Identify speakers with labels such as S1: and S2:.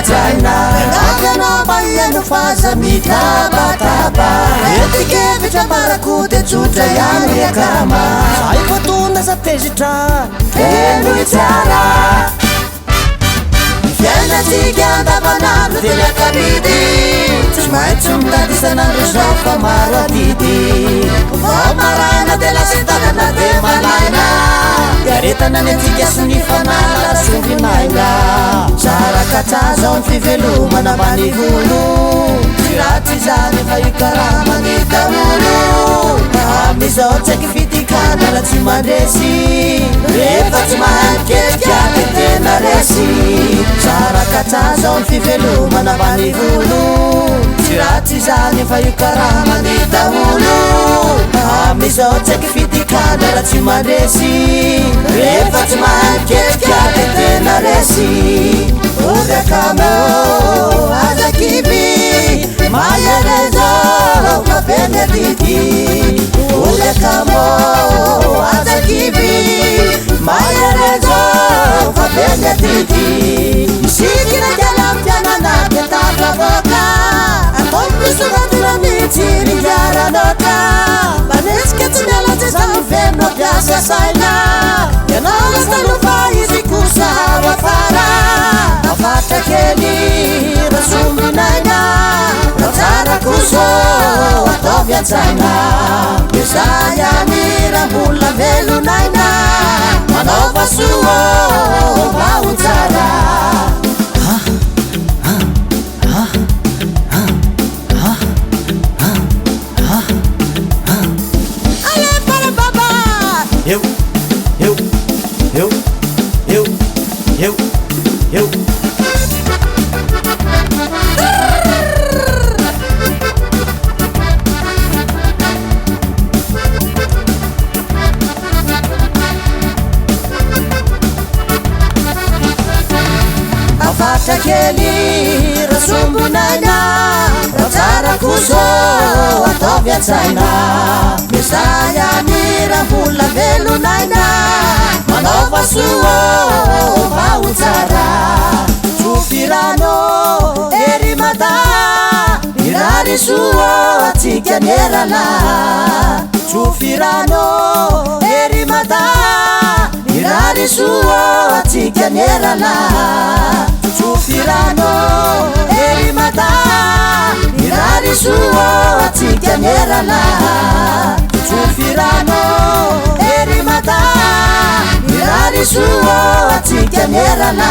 S1: China Nakana bayano faza mitabataba Etikevitra barakude tsutra yani yakama Saipotuna sa tezitra Enu itara Fiana tiganda banano tela kabidi Tsmaitsum tadi sanandro zafa maradidi Vamarana de la sitana de malaina Garetana netika sunifanala suvinaina Sarakataza on fivelumana vanivulu Tirati zane fa ikarama nitahulu Amizao tseky fitikana la tsy mandresy Rehefa tsy mahaketikake tena resy Sarakataza on fivelumana vanivulu Tirati zane fa ikarama nitahulu Amizao tseky fitikana la tsy mandresy Rehefa tsy mahaketikake tena resy Urakamo aza kibi Mayarezo mabenediti Urakamo aza kibi Mayarezo mabenediti Sikira jalam janana ketata boka Akomplisu natura mitiri jara nota Baneske tunela tisam veno biasa saina Yanala stalufa izikusa wafara Afata keli rasumbi naina Rotara kuso atovya tsaina Yesaya mira mula velu naina Manova suo bautara Aye para baba Eu Afata keli rasumbu naina Rotara kuso atovya tsaina Misaya mira hula velu naina Manova suo bautara Tufirano erimata Mirari suo atika nerala Tufirano erimata Mirari suo atika nerala Tufirano erimata Mirari suo atika nerala Tufirano erimata Mirari suo atika nerala